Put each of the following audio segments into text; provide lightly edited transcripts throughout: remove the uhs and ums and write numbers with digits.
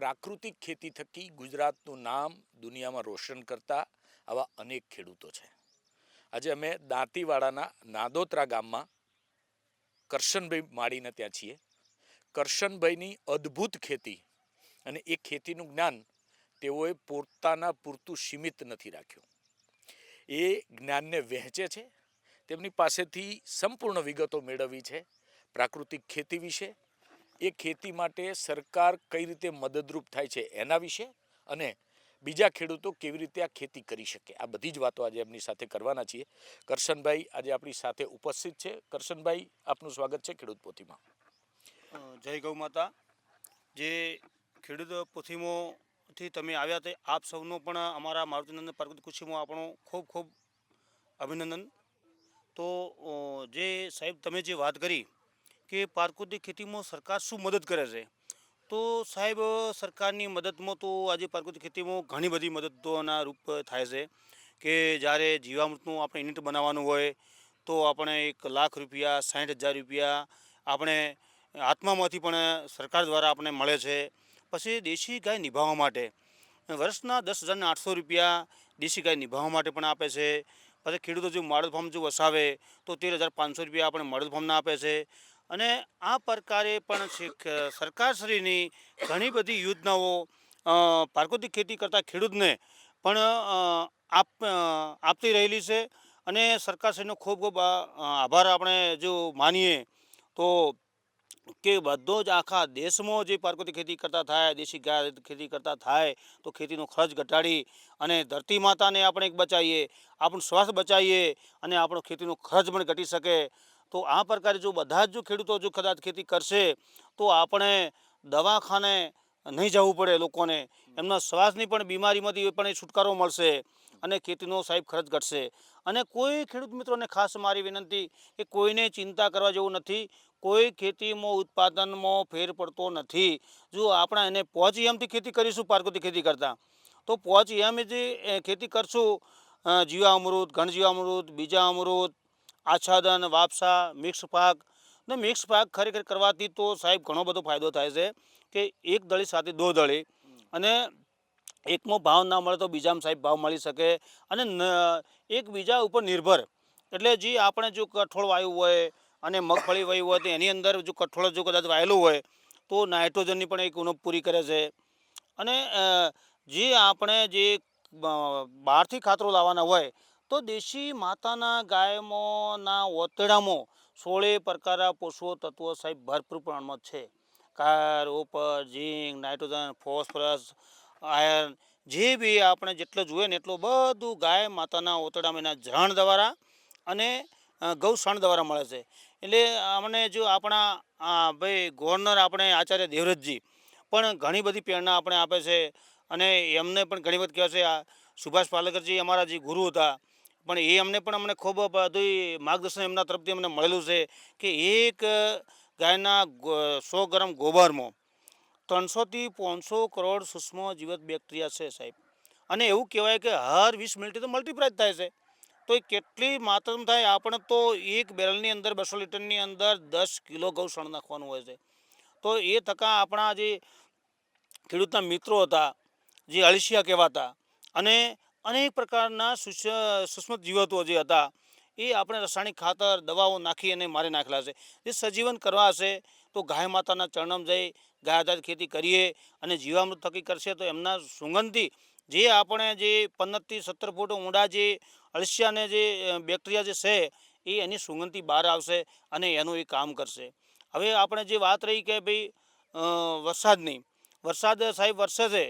પ્રાકૃતિક ખેતી થકી ગુજરાતનું નામ દુનિયામાં રોશન કરતા આવા અનેક ખેડૂતો છે. આજે અમે દાંતીવાડાના નાદોત્રા ગામમાં કરશનભાઈ માળીને ત્યાં છીએ. કરશનભાઈની અદ્ભુત ખેતી અને એ ખેતીનું જ્ઞાન તેઓએ પોતાના પૂરતું સીમિત નથી રાખ્યું. એ જ્ઞાનને વહેંચે છે. તેમની પાસેથી સંપૂર્ણ વિગતો મેળવી છે પ્રાકૃતિક ખેતી વિશે, એ ખેતી માટે સરકાર કઈ રીતે મદદરૂપ થાય છે એના વિશે, અને બીજા ખેડૂતો કેવી રીતે આ ખેતી કરી શકે, આ બધી જ વાતો આજે એમની સાથે કરવાના છીએ. કરશનભાઈ આજે આપણી સાથે ઉપસ્થિત છે. કરશનભાઈ, આપનું સ્વાગત છે ખેડૂત પોથીમાં. જય ગૌ માતા. જે ખેડૂત પોથીમાંથી તમે આવ્યા તે આપ સૌનો પણ અમારા મારુતિનંદન પ્રાકૃતિક કૃષિમાં આપણો ખૂબ ખૂબ અભિનંદન. તો જે સાહેબ તમે જે વાત કરી કે પ્રાકૃતિક ખેતીમાં સરકાર શું મદદ કરે છે, તો સાહેબ સરકારની મદદમાં તો આજે પ્રાકૃતિક ખેતીમાં ઘણી બધી મદદોના રૂપ થાય છે. કે જ્યારે જીવામૃતનું આપણે યુનિટ બનાવવાનું હોય તો આપણે 1,00,000 રૂપિયા, 60,000 રૂપિયા આપણે આત્મામાંથી પણ સરકાર દ્વારા આપણને મળે છે. પછી દેશી ગાય નિભાવવા માટે વર્ષના 10,800 રૂપિયા દેશી ગાય નિભાવવા માટે પણ આપે છે. પછી ખેડૂતો જો મોડલ ફાર્મ જો વસાવે તો 13,500 રૂપિયા આપણે મોડલ ફાર્મના આપે છે. અને આ પ્રકારે પણ સરકારશ્રીની ઘણી બધી યોજનાઓ પ્રાકૃતિક ખેતી કરતા ખેડૂતને પણ આપતી રહેલી છે. અને સરકારશ્રીનો ખૂબ ખૂબ આભાર આપણે જો માનીએ તો કે બધો જ આખા દેશમાં જે પ્રાકૃતિક ખેતી કરતા થાય, દેશી ગાય ખેતી કરતા થાય તો ખેતીનો ખર્ચ ઘટાડી અને ધરતી માતાને આપણે એક બચાવીએ, આપણું સ્વાસ્થ્ય બચાવીએ અને આપણો ખેતીનો ખર્ચ પણ ઘટી શકે. તો આ પ્રકારે જો બધા જ જો ખેડૂતો જો કદાચ ખેતી કરશે તો આપણે દવાખાને નહીં જવું પડે, લોકોને એમના શ્વાસની પણ બીમારીમાંથી પણ છુટકારો મળશે અને ખેતીનો સાહેબ ખર્ચ ઘટશે. અને કોઈ ખેડૂત મિત્રોને ખાસ મારી વિનંતી કે કોઈને ચિંતા કરવા જેવું નથી. કોઈ ખેતીમાં ઉત્પાદનમાં ફેર પડતો નથી. જો આપણે એને 5 એમથી ખેતી કરીશું પ્રાકૃતિક ખેતી કરતાં, તો 5 એમ જે ખેતી કરશું, જીવામૃત, ઘન જીવામૃત, બીજા અમૃત, આચ્છાદન, વાપસા, મિક્સ પાક. ને મિક્સ પાક ખરેખર કરવાથી તો સાહેબ ઘણો બધો ફાયદો થાય છે કે એક દળી સાથે 2 દળી, અને એકમાં ભાવ ના મળે તો બીજામાં સાહેબ ભાવ મળી શકે. અને એકબીજા ઉપર નિર્ભર, એટલે જે આપણે જો કઠોળ વાવ્યું હોય અને મગફળી વાવી હોય તો એની અંદર જો કઠોળ જો કદાચ વાયેલું હોય તો નાઇટ્રોજનની પણ એક ઉણપ પૂરી કરે છે. અને જે આપણે જે બહારથી ખાતરો લાવવાના હોય તો દેશી માતાના ગાયમાંના ઓતેડામાં 16 પ્રકારના પોષકો તત્વો સાહેબ ભરપૂર પ્રમાણમાં છે. કાર, ઓપર, ઝીંક, નાઇટ્રોજન, ફોસ્ફરસ, આયર્ન, જે બી આપણે જેટલું જોઈએ ને એટલું બધું ગાય માતાના ઓતડામાં એના ઝાણ દ્વારા અને ગૌશાણ દ્વારા મળે છે. એટલે અમને જો આપણા ભાઈ ગવર્નર આપણે આચાર્ય દેવવ્રતજી પણ ઘણી બધી પ્રેરણા આપણે આપે છે. અને એમને પણ ઘણી વખત કહે છે, સુભાષ પાલેકરજી અમારા જે ગુરુ હતા, પણ એ અમને ખૂબ બધું માર્ગદર્શન એમના તરફથી અમને મળેલું છે કે એક ગાયના 100 ગ્રામ ગોબરમાં 300 થી 500 કરોડ સૂક્ષ્મ જીવત બેક્ટેરિયા છે સાહેબ. અને એવું કહેવાય કે હર 20 મિનિટે તો મલ્ટીપ્લાય થાય છે. તો એ કેટલી માત્રામાં થાય, આપણે તો એક બેરલની અંદર 200 લીટરની અંદર 10 કિલો ગૌશાણ નાખવાનું હોય છે. તો એ થતાં આપણા જે ખેડૂતના મિત્રો હતા, જે અળસિયા કહેવાતા, અને અનેક પ્રકારના સૂક્ષ્મ જીવતો જે હતા, એ આપણે રાસાયણિક ખાતર દવાઓ નાખી અને મારી નાખેલા છે. જે સજીવન કરવા હશે તો ગાય માતાના ચરણમાં જઈ ગાય આધારિત ખેતી કરીએ અને જીવામૃત થકી કરશે તો એમના સુગંધથી જે આપણે જે 15 થી 17 ફૂટ ઊંડા જે અળસિયાને જે બેક્ટેરિયા જે છે એ એની સુગંધથી બહાર આવશે અને એનું એ કામ કરશે. હવે આપણે જે વાત રહી કે ભાઈ વરસાદની, વરસાદ સાહેબ વરસે છે,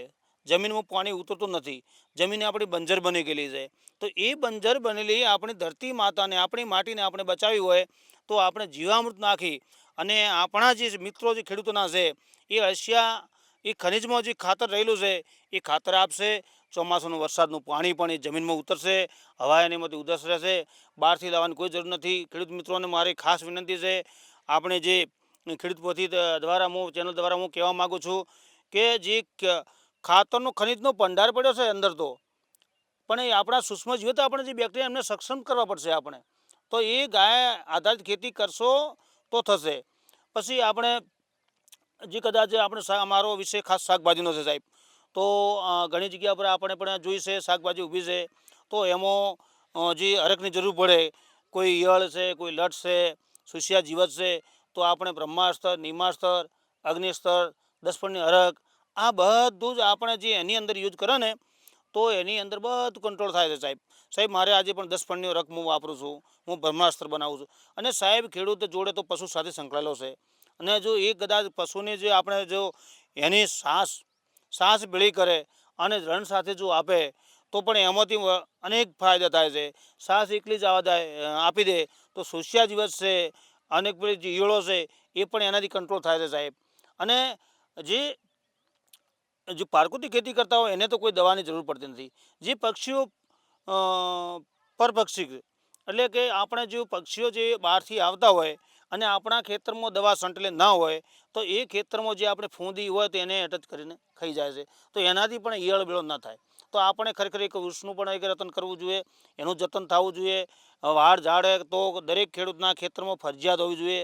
જમીનમાં પાણી ઉતરતું નથી, જમીન આપણી બંજર બની ગયેલી છે. તો એ બંજર બનેલી આપણી ધરતી માતાને, આપણી માટીને આપણે બચાવી હોય તો આપણે જીવામૃત નાખી અને આપણા જે મિત્રો જે ખેડૂતોના છે એ અળસિયા એ ખનિજમાં જે ખાતર રહેલું છે એ ખાતર આપશે. ચોમાસાનું વરસાદનું પાણી પણ એ જમીનમાં ઉતરશે, હવા એનીમાંથી ઉદાસ રહેશે. બહારથી લાવવાની કોઈ જરૂર નથી. ખેડૂત મિત્રોને મારી ખાસ વિનંતી છે, આપણે જે ખેડૂત પોથી દ્વારા હું ચેનલ દ્વારા હું કહેવા માગું છું કે જે ખાતરનો ખનિજનો ભંડાર પડ્યો છે અંદર, તો પણ એ આપણા સૂક્ષ્મ જીવત આપણે જે બેક્ટેરિયા એમને સક્ષમ કરવા પડશે આપણે. તો એ ગાય આધારિત ખેતી કરશો તો થશે. પછી આપણે જે કદાચ આપણે અમારો વિષય ખાસ શાકભાજીનો છે સાહેબ, તો ઘણી જગ્યા પર આપણે પણ જોઈ છે શાકભાજી ઊભી છે, તો એમાં જે અરખની જરૂર પડે, કોઈ ઈયળ છે, કોઈ લટ છે, સુસિયા જીવત છે, તો આપણે બ્રહ્માસ્ત્ર, નિમાસ્ત્ર, અગ્નિસ્ત્ર, 10 અરખ, આ બધું જ આપણે જે એની અંદર યુઝ કરે ને, તો એની અંદર બધું કંટ્રોલ થાય છે સાહેબ. સાહેબ મારે આજે પણ 10 રખ હું વાપરું છું, હું બ્રહ્માસ્ત્ર બનાવું છું. અને સાહેબ ખેડૂત જોડે તો પશુ સાથે સંકળાયેલો છે. અને જો એ કદાચ પશુની જે આપણે જો એની શ્વાસ ભેળી કરે અને રણ સાથે જો આપે, તો પણ એમાંથી અનેક ફાયદા થાય છે. શ્વાસ એકલી જ આપી દે તો સુસ્યા જીવત છે, અનેક પેલી જે ઈયળો છે, એ પણ એનાથી કંટ્રોલ થાય છે સાહેબ. અને જે પ્રાકૃતિક ખેતી કરતા હોય એને તો કોઈ દવાની જરૂર પડતી નથી. જે પક્ષીઓ પરપક્ષી, એટલે કે આપણે જે પક્ષીઓ જે બહારથી આવતા હોય અને આપણા ખેતરમાં દવા છંટેલી ના હોય, તો એ ખેતરમાં જે આપણે ફૂંદી હોય તો એને અટચ કરીને ખાઈ જાય છે. તો એનાથી પણ ઈયળ બેળો ના થાય. તો આપણે ખરેખર એક વૃક્ષનું પણ એક રતન કરવું જોઈએ, એનું જતન થવું જોઈએ. વાડ ઝાડે તો દરેક ખેડૂતના ખેતરમાં ફરજિયાત હોવી જોઈએ.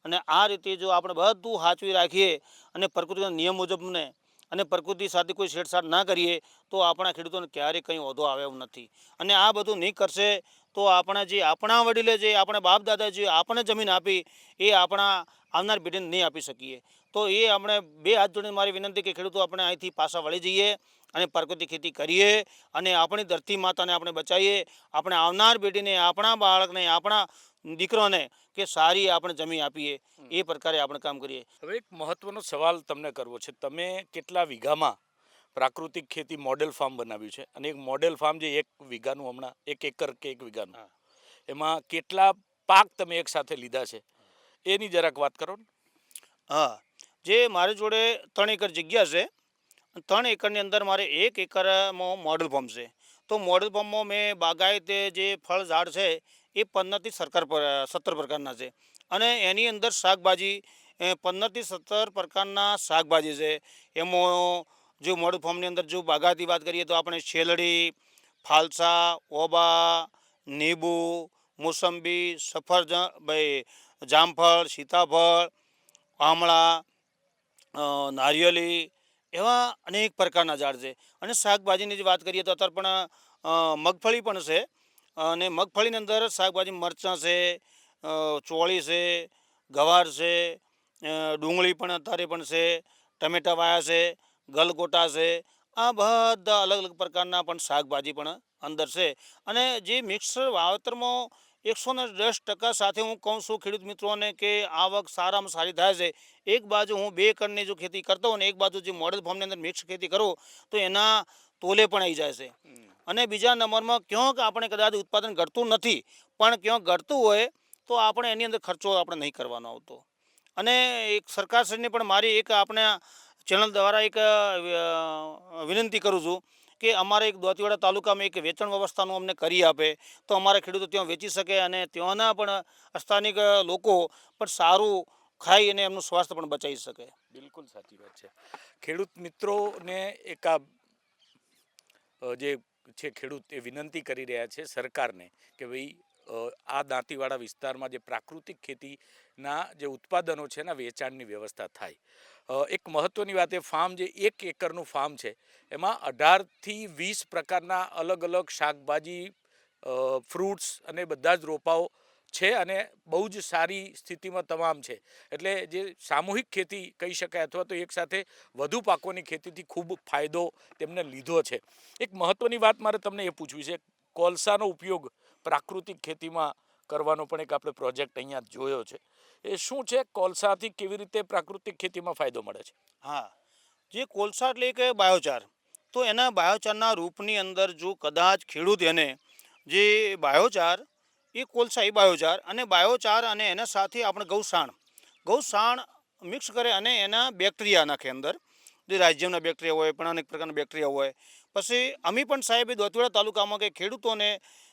અને આ રીતે જો આપણે બધું સાચવી રાખીએ અને પ્રકૃતિના નિયમ મુજબને અને પ્રકૃતિ સાથે કોઈ છેડછાડ ના કરીએ, તો આપણા ખેડૂતોને ક્યારેય કંઈ વધો આવે એવું નથી. અને આ બધું નહીં કરશે તો આપણા વડીલે જે આપણે બાપ દાદા જે આપણે જમીન આપી, એ આપણા આવનાર પેઢીને નહીં આપી શકીએ. તો એ આપણે બે હાથ જોડીને મારી વિનંતી કે ખેડૂતો આપણે અહીંથી પાછા વળી જઈએ અને પ્રાકૃતિક ખેતી કરીએ અને આપણી ધરતી માતાને આપણે બચાવીએ. આપણે આવનાર પેઢીને, આપણા બાળકને, આપણા દીકરાને કે સારી આપણે જમીન આપીએ, એ પ્રકારે આપણે કામ કરીએ. હવે એક મહત્વનો સવાલ તમને કરવો છે. તમે કેટલા વીઘામાં પ્રાકૃતિક ખેતી મોડેલ ફાર્મ બનાવ્યું છે, અને એક મોડેલ ફાર્મ જે 1 વીઘાનું હમણાં 1 એકર કે 1 વીઘાનું, એમાં કેટલા પાક તમે એક સાથે લીધા છે, એની જરાક વાત કરો ને. હા, જે મારી જોડે 3 એકર જગ્યા છે. 3 એકરની અંદર મારે 1 એકરમાં મોડલ ફાર્મ છે. તો મોડલ ફાર્મમાં મેં બાગાયતે જે ફળ ઝાડ છે, એ 15થી 17 પ્રકારના છે. અને એની અંદર શાકભાજી 15થી 17 પ્રકારના શાકભાજી છે. એમાં જો મોડલ ફાર્મની અંદર જો બાગાયતી વાત કરીએ તો આપણે શેલડી, ફાલસા, ઓબા, નીંબુ, મોસંબી, સફરજન, ભાઈ જામફળ, સીતાફળ, આમળા, નારિયેળી, એવા અનેક પ્રકારના ઝાડ છે. અને શાકભાજીની જે વાત કરીએ તો અત્યારે પણ મગફળી પણ છે. અને મગફળીની અંદર શાકભાજી મરચાં છે, ચોળી છે, ગવાર છે, ડુંગળી પણ અત્યારે પણ છે, ટમેટા વાયા છે, ગલગોટા છે. આ બધા અલગ અલગ પ્રકારના પણ શાકભાજી પણ અંદર છે. અને જે મિક્સર વાવેતરમાં 110% સાથે હું કહું છું ખેડૂત મિત્રોને કે આવક સારામાં સારી થાય છે. એક બાજુ હું 2 એકરની જો ખેતી કરતો હોઉં ને એક બાજુ જે મોડેલ ફાર્મની અંદર મિક્સ ખેતી કરું, તો એના તોલે પણ આવી જાય છે. અને બીજા નંબરમાં ક્યાંક આપણે કદાચ ઉત્પાદન ઘટતું નથી, પણ ક્યાંક ઘટતું હોય તો આપણે એની અંદર ખર્ચો આપણે નહીં કરવાનો આવતો. અને એક સરકારશ્રીને પણ મારી એક આપણે ચેનલ દ્વારા એક વિનંતી કરું છું કે અમારે એક દોતીવાડા તાલુકામાં એક વેચાણ વ્યવસ્થાનું અમને કરી આપે, તો અમારા ખેડૂતો ત્યાં વેચી શકે અને ત્યાંના પણ સ્થાનિક લોકો પણ સારું ખાઈ અને એમનું સ્વાસ્થ્ય પણ બચાવી શકે. બિલકુલ સાચી વાત છે. ખેડૂત મિત્રોને એક આ જે છે ખેડૂત એ વિનંતી કરી રહ્યા છે સરકારને કે ભાઈ આ દાંતીવાડા વિસ્તારમાં જે પ્રાકૃતિક ખેતીના જે ઉત્પાદનો છે એના વેચાણની વ્યવસ્થા થાય. એક મહત્ત્વની વાત, એ ફાર્મ જે 1 એકરનું ફાર્મ છે, એમાં 18થી 20 પ્રકારના અલગ અલગ શાકભાજી, ફ્રૂટ્સ અને બધા જ રોપાઓ છે, અને બહુ જ સારી સ્થિતિમાં તમામ છે. એટલે જે સામૂહિક ખેતી કહી શકાય, અથવા તો એકસાથે વધુ પાકોની ખેતીથી ખૂબ ફાયદો તેમને લીધો છે. એક મહત્ત્વની વાત મારે તમને એ પૂછવી છે, કોલસાનો ઉપયોગ પ્રાકૃતિક ખેતીમાં કરવાનો પણ એક આપણે પ્રોજેક્ટ અહીંયા જોયો છે. એ શું છે? કોલસાથી કેવી રીતે પ્રાકૃતિક ખેતીમાં ફાયદો મળે છે? હા, જે કોલસા એટલે કે બાયોચાર, તો એના બાયોચારના રૂપની અંદર જો કદાચ ખેડૂત એને જે બાયોચાર, એ કોલસા એ બાયોચાર અને બાયોચાર અને એના સાથે આપણે ગૌસાણ મિક્સ કરે અને એના બેક્ટેરિયા નાખે અંદર, જે રાજ્યના બેક્ટેરિયા હોય પણ અનેક પ્રકારના બેક્ટેરિયા હોય. પછી અમે પણ સાહેબ દોતીવાડા તાલુકામાં કે ખેડૂતોને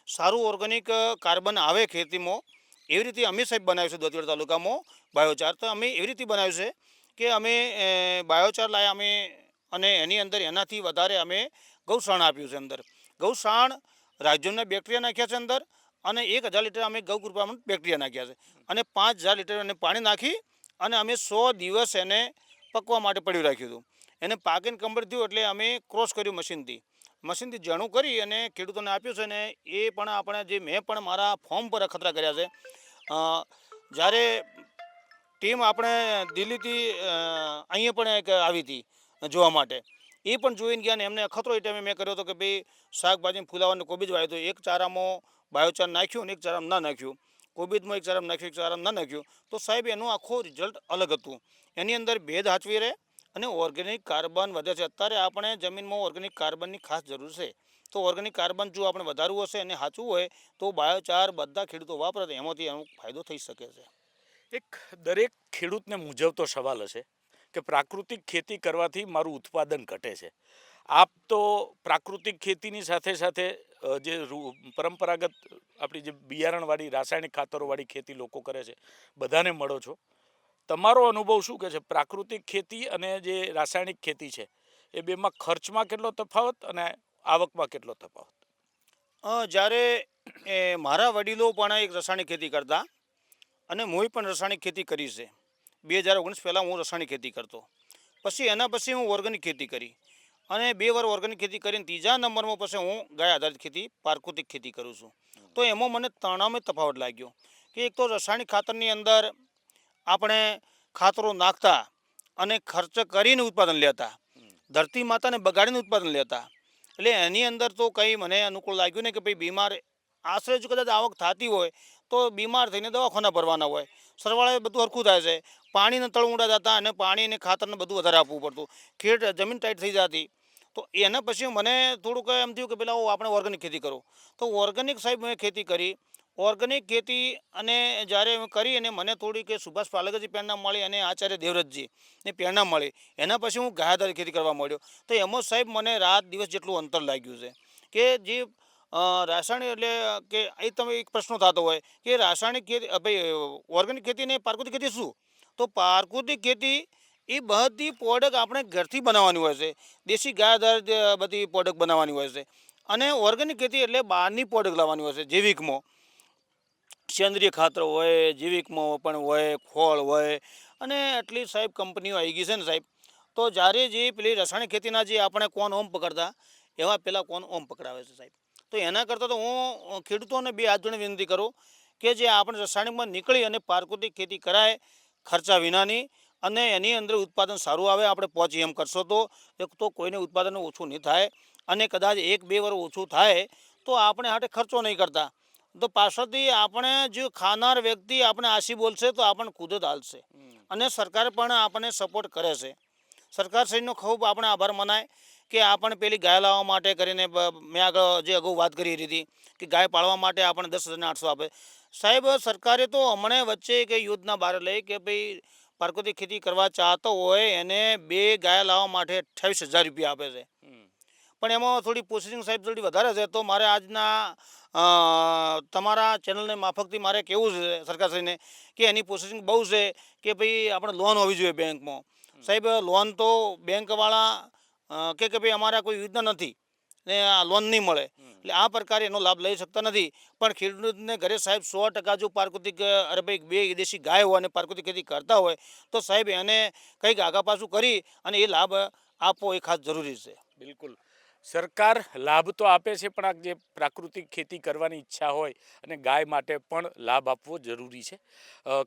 સારું ઓર્ગેનિક કાર્બન આવે ખેતીમાં, એવી રીતે અમે સાહેબ બનાવ્યું છે દોતીવાડા તાલુકામાં બાયોચાર. તો અમે એવી રીતે બનાવ્યું છે કે અમે બાયોચાર લાવ્યા અમે, અને એની અંદર એનાથી વધારે અમે ગૌસાણ આપ્યું છે. અંદર ગૌસાણ રાજ્યના બેક્ટેરિયા નાખ્યા છે અંદર, અને 1000 લીટર અમે ગૌકૃપામાં બેક્ટેરિયા નાખ્યા છે, અને 5000 લીટર એને પાણી નાખી અને અમે 100 દિવસ એને પકવા માટે પડ્યું રાખ્યું હતું. એને પાકીને કમ્પ્લીટ થયું એટલે અમે ક્રોસ કર્યું મશીનથી જણું કરી અને ખેડૂતોને આપ્યું છે. અને એ પણ આપણે જે મેં પણ મારા ફોર્મ પર અખતરા કર્યા છે. જ્યારે ટીમ આપણે દિલ્હીથી અહીંયા પણ એક આવી હતી જોવા માટે, એ પણ જોઈને ગયા ને એમને અખતરો એ ટાઈમે મેં કર્યો હતો કે ભાઈ શાકભાજી ફુલાવાનું કોબીજ વાવ્યું હતું. એક ચારામાં બાયોચાર નાખ્યું અને એક ચારામાં ના નાખ્યું, કોબીજમાં એક ચારામાં નાખ્યું, એક ચારામાં ના નાખ્યું, તો સાહેબ એનું આખું રિઝલ્ટ અલગ હતું. એની અંદર ભેદ હાચવી રહે અને ઓર્ગેનિક કાર્બન વધે છે. અત્યારે આપણે જમીનમાં ઓર્ગેનિક કાર્બનની ખાસ જરૂર છે. તો ઓર્ગેનિક કાર્બન જો આપણે વધારવું હશે અને સાચવું હોય તો બાયોચાર બધા ખેડૂતો વાપરે તો એમાંથી એનો ફાયદો થઈ શકે છે. એક દરેક ખેડૂતને મૂંઝવતો સવાલ હશે કે પ્રાકૃતિક ખેતી કરવાથી મારું ઉત્પાદન ઘટે છે. આપ તો પ્રાકૃતિક ખેતીની સાથે સાથે જે પરંપરાગત આપણી જે બિયારણવાળી રાસાયણિક ખાતરોવાળી ખેતી લોકો કરે છે બધાને મળો છો. તમારો અનુભવ શું કહે છે પ્રાકૃતિક ખેતી અને જે રાસાયણિક ખેતી છે એ બેમાં ખર્ચમાં કેટલો તફાવત અને આવકમાં કેટલો તફાવત? જ્યારે મારા વડીલો પણ એક રાસાયણિક ખેતી કરતા અને હું પણ રાસાયણિક ખેતી કરી છે. 2019 પહેલાં હું રાસાયણિક ખેતી કરતો. પછી એના પછી હું ઓર્ગેનિક ખેતી કરી અને 2 વાર ઓર્ગેનિક ખેતી કરીને 3જા નંબરમાં પછી હું ગાય આધારિત ખેતી પ્રાકૃતિક ખેતી કરું છું. તો એમાં મને ત્રણેયમાં તફાવત લાગ્યો કે એક તો રાસાયણિક ખાતરની અંદર આપણે ખાતરો નાખતા અને ખર્ચ કરીને ઉત્પાદન લેતા, ધરતી માતાને બગાડીને ઉત્પાદન લેતા. એટલે એની અંદર તો કંઈ મને અનુકૂળ લાગ્યું નહીં કે ભાઈ બીમાર આશરે જો કદાચ આવક થતી હોય તો બીમાર થઈને દવાખાના ભરવાના હોય. સરવાળે બધું સરખું થાય છે. પાણીના તળ ઊંડા જતા અને પાણીને ખાતરને બધું વધારે આપવું પડતું, જમીન ટાઈટ થઈ જતી. તો એના પછી મને થોડુંક એમ થયું કે પેલા આપણે ઓર્ગેનિક ખેતી કરો. તો ઓર્ગેનિક સાહેબ મેં ખેતી કરી. ઓર્ગેનિક ખેતી અને જ્યારે કરી અને મને થોડી કે સુભાષ પાલેકરજી પ્રેરણા મળી અને આચાર્ય દેવવ્રતજી ને પ્રેરણા મળી, એના પછી હું ગાય આધારિત ખેતી કરવા માંડ્યો. તો એમાં સાહેબ મને રાત દિવસ જેટલું અંતર લાગ્યું છે કે જે રાસાયણિક એટલે કે એ તમે એક પ્રશ્ન થતો હોય કે રાસાયણિક ખેતી ભાઈ ઓર્ગેનિક ખેતી ને પ્રાકૃતિક ખેતી શું? તો પ્રાકૃતિક ખેતી એ બધી પ્રોડક્ટ આપણે ઘરથી બનાવવાની હોય છે. દેશી ગાય આધારિત બધી પ્રોડક્ટ બનાવવાની હોય છે. અને ઓર્ગેનિક ખેતી એટલે બહારની પ્રોડક્ટ લાવવાની હોય છે. જૈવિકમાં સેન્દ્રિય ખાતર હોય, જૈવિકમાં પણ હોય, ખોળ હોય અને એટલી સાહેબ કંપનીઓ આવી ગઈ છે ને સાહેબ. તો જ્યારે જે પેલી રાસાયણિક ખેતીના જે આપણે કોન ઓમ પકડતા એવા પેલા કોન ઓમ પકડાવે છે સાહેબ. તો એના કરતાં તો હું ખેડૂતોને 2 હાથ જોડીને વિનંતી કરું કે જે આપણે રાસાયણિકમાં નીકળી અને પ્રાકૃતિક ખેતી કરાય ખર્ચા વિનાની અને એની અંદર ઉત્પાદન સારું આવે. આપણે પહોંચી એમ કરશો તો કોઈને ઉત્પાદન ઓછું નહીં થાય અને કદાચ 1-2 વર્ષ ઓછું થાય તો આપણે હાટે ખર્ચો નહીં કરતા. તો પાછળથી આપણે જો ખાનાર વ્યક્તિ આપણે આશી બોલશે તો આપણને કુદરત હાલશે. અને સરકાર પણ આપણને સપોર્ટ કરે છે. સરકારશ્રીનો ખૂબ આપણે આભાર મનાય કે આપણે પેલી ગાય લાવવા માટે કરીને મેં આગળ જે અગાઉ વાત કરી હતી કે ગાય પાળવા માટે આપણે 10,800 આપે. સાહેબ સરકારે તો હમણાં વચ્ચે કે યોજના બહાર લઈ કે ભાઈ પ્રાકૃતિક ખેતી કરવા ચાહતો હોય એને 2 ગાય લાવવા માટે 28,000 રૂપિયા આપે છે. પણ એમાં થોડી પ્રોસેસિંગ સાહેબ થોડી વધારે છે. તો મારે આજના તમારા ચેનલને માફકથી મારે કહેવું છે સરકારશ્રીને કે એની પ્રોસેસિંગ બહુ છે કે ભાઈ આપણે લોન હોવી જોઈએ બેંકમાં. સાહેબ લોન તો બેંકવાળા કે ભાઈ અમારા કોઈ યોજના નથી ને આ લોન નહીં મળે એટલે આ પ્રકારે એનો લાભ લઈ શકતા નથી. પણ ખેડૂતને ઘરે સાહેબ 100% જો પ્રાકૃતિક અરે ભાઈ 2 દેશી ગાય હોય અને પ્રાકૃતિક ખેતી કરતા હોય તો સાહેબ એને કંઈક આગા પાછું કરી અને એ લાભ આપવો એ ખાસ જરૂરી છે. બિલકુલ. સરકાર લાભ તો આપે છે પણ આ જે પ્રાકૃતિક ખેતી કરવાની ઈચ્છા હોય અને ગાય માટે પણ લાભ આપવો જરૂરી છે.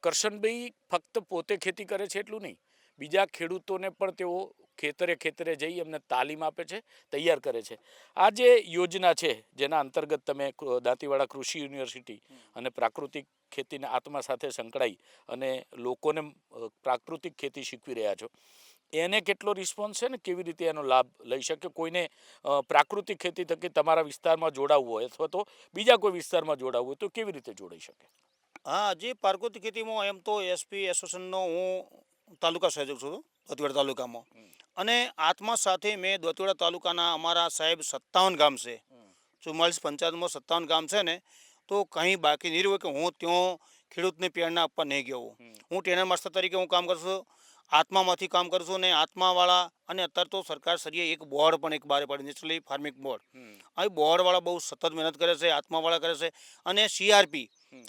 કરશનભાઈ ફક્ત પોતે ખેતી કરે છે એટલું નહીં, બીજા ખેડૂતોને પણ તેઓ ખેતરે જઈ એમને તાલીમ આપે છે, તૈયાર કરે છે. આ જે યોજના છે જેના અંતર્ગત તમે દાંતીવાડા કૃષિ યુનિવર્સિટી અને પ્રાકૃતિક ખેતીના આત્મા સાથે સંકળાઈ અને લોકોને પ્રાકૃતિક ખેતી શીખવી રહ્યા છો, એને કેટલો રિસ્પોન્સ છે ને કેવી રીતે એનો લાભ લઈ શકે? કોઈને પ્રાકૃતિક ખેતી થકી તમારા વિસ્તારમાં જોડાવવું હોય અથવા તો બીજા કોઈ વિસ્તારમાં જોડાવવું હોય તો કેવી રીતે જોડાઈ શકે? હા, જે પ્રાકૃતિક ખેતીમાં એમ તો એસપી એસોસિએશનનો હું તાલુકા સંયોજક છું દોતીવાડા તાલુકામાં. અને આત્મા સાથે મેં દોતીવાડા તાલુકાના અમારા સાહેબ 57 ગામ છે, 44 પંચાયતમાં 57 ગામ છે ને, તો કંઈ બાકી નહીં રહ્યું કે હું ત્યાં ખેડૂતને પ્રેરણા આપવા નહીં ગયો. હું ટ્રેનર માસ્ટર તરીકે હું કામ કરું છું આત્મામાંથી કામ કરશું ને આત્માવાળા અને અત્યારે તો સરકાર સરીએ એક બોર્ડ પણ એક બહાર પાડ્યું નેચરલી ફાર્મિંગ બોર્ડ. આ બોર્ડવાળા બહુ સતત મહેનત કરે છે, આત્માવાળા કરે છે અને CRP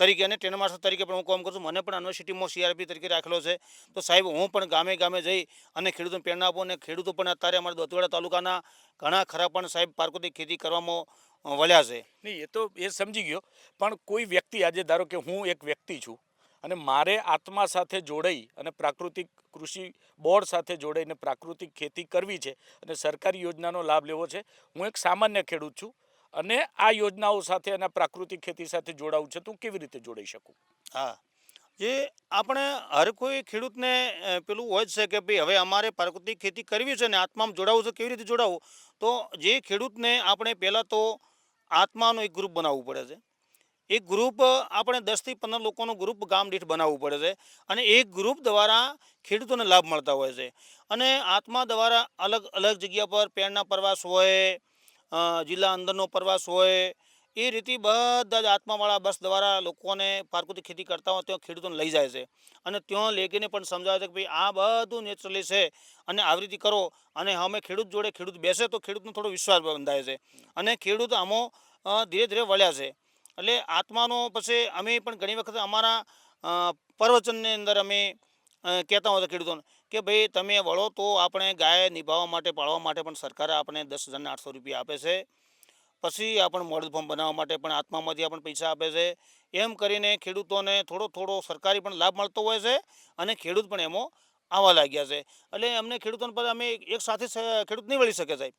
તરીકે અને ટ્રેનર માસ્ટર તરીકે પણ હું કામ કરું છું. મને પણ યુનિવર્સિટીમાં CRP તરીકે રાખેલો છે. તો સાહેબ હું પણ ગામે ગામે જઈ અને ખેડૂતોને પ્રેરણા આપું અને ખેડૂતો પણ અત્યારે અમારા દોતીવાડા તાલુકાના ઘણા ખરા પણ સાહેબ પ્રાકૃતિક ખેતી કરવામાં વળ્યા છે. નહીં, એ તો એ સમજી ગયો, પણ કોઈ વ્યક્તિ આજે ધારો કે હું એક વ્યક્તિ છું અને મારે આત્મા સાથે જોડાઈ અને પ્રાકૃતિક કૃષિ બોર્ડ સાથે જોડાઈને પ્રાકૃતિક ખેતી કરવી છે અને સરકારી યોજનાનો લાભ લેવો છે. હું એક સામાન્ય ખેડૂત છું અને આ યોજનાઓ સાથે અને પ્રાકૃતિક ખેતી સાથે જોડાવું છે, તો હું કેવી રીતે જોડાઈ શકું? હા, જે આપણે હર કોઈ ખેડૂતને પેલું હોય જ છે કે ભાઈ હવે અમારે પ્રાકૃતિક ખેતી કરવી છે ને આત્મામાં જોડાવવું છે. કેવી રીતે જોડાવવું? તો જે ખેડૂતને આપણે પહેલાં તો આત્માનું એક ગ્રુપ બનાવવું પડે છે. એક ગ્રુપ આપણે 10 થી 15 લોકોનું ગ્રુપ ગામ દીઠ બનાવવું પડે છે અને એક ગ્રુપ દ્વારા ખેડૂતોને લાભ મળતા હોય છે. અને આત્મા દ્વારા અલગ અલગ જગ્યા પર પેરના પ્રવાસ હોય, જિલ્લા અંદરનો પ્રવાસ હોય, એ રીતે બધા જ આત્માવાળા બસ દ્વારા લોકોને પ્રાકૃતિક ખેતી કરતા હોય ત્યાં ખેડૂતોને લઈ જાય છે અને ત્યાં લેગીને પણ સમજાવે છે કે ભાઈ આ બધું નેચરલી છે અને આવી રીતે કરો. અને અમે ખેડૂત જોડે ખેડૂત બેસે તો ખેડૂતનો થોડો વિશ્વાસ બંધાય છે અને ખેડૂત આમાં ધીરે ધીરે વળ્યા છે. એટલે આત્માનો પછી અમે પણ ઘણી વખત અમારા પ્રવચનની અંદર અમે કહેતા હોય ખેડૂતોને કે ભાઈ તમે વળો તો આપણે ગાય નિભાવવા માટે પાળવા માટે પણ સરકારે આપણે 10,800 રૂપિયા આપે છે. પછી આપણે મોડલ ફોર્મ બનાવવા માટે પણ આત્મામાંથી આપણને પૈસા આપે છે. એમ કરીને ખેડૂતોને થોડો થોડો સરકારી પણ લાભ મળતો હોય છે અને ખેડૂત પણ એમાં આવવા લાગ્યા છે. એટલે અમને ખેડૂતોને પર અમે એક સાથે ખેડૂત નહીં વળી શકે સાહેબ,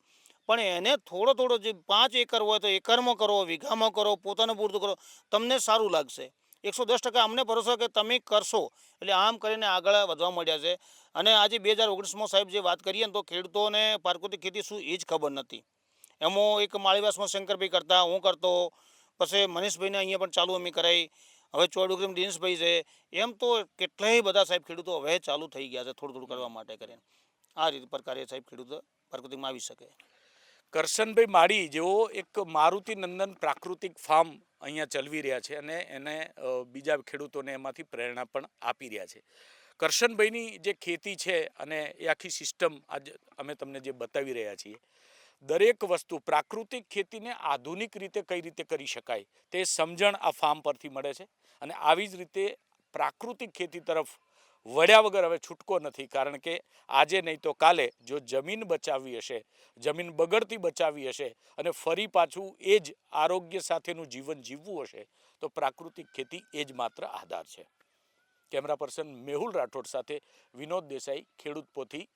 પણ એને થોડો થોડો જે 5 એકર હોય તો એકરમાં કરો, વીઘામાં કરો, પોતાનું પૂરતું કરો, તમને સારું લાગશે. 110% અમને ભરોસો કે તમે કરશો. એટલે આમ કરીને આગળ વધવા માંડ્યા છે. અને આજે 2019માં સાહેબ જે વાત કરીએ ને તો ખેડૂતોને પ્રાકૃતિક ખેતી શું એ જ ખબર નથી. એમાં એક માળીવાસમાં શંકરભાઈ કરતા, હું કરતો, પછી મનીષભાઈને અહીંયા પણ ચાલુ અમે કરાવી, હવે ચોડુગરીમાં દિનેશભાઈ છે. એમ તો કેટલાય બધા સાહેબ ખેડૂતો હવે ચાલુ થઈ ગયા છે થોડું થોડું કરવા માટે કરીને. આ રીતે પ્રકારે સાહેબ ખેડૂતો પ્રાકૃતિકમાં આવી શકે. કરશનભાઈ માળી જેઓ એક મારુતિ નંદન પ્રાકૃતિક ફાર્મ અહીંયા ચલાવી રહ્યા છે અને એને બીજા ખેડૂતોને એમાંથી પ્રેરણા પણ આપી રહ્યા છે. કરશનભાઈની જે ખેતી છે અને એ આખી સિસ્ટમ આજે અમે તમને જે બતાવી રહ્યા છીએ, દરેક વસ્તુ પ્રાકૃતિક ખેતીને આધુનિક રીતે કઈ રીતે કરી શકાય તે સમજણ આ ફાર્મ પરથી મળે છે. અને આવી જ રીતે પ્રાકૃતિક ખેતી તરફ વળ્યા વગર હવે છૂટકો નથી, કારણ કે આજે નહીં તો કાલે જો જમીન બચાવવી હશે, જમીન બગડતી બચાવવી હશે અને ફરી પાછું એ જ આરોગ્ય સાથેનું જીવન જીવવું હશે તો પ્રાકૃતિક ખેતી એ જ માત્ર આધાર છે. કેમેરા પર્સન મેહુલ રાઠોડ સાથે વિનોદ દેસાઈ, ખેડૂત પોથી,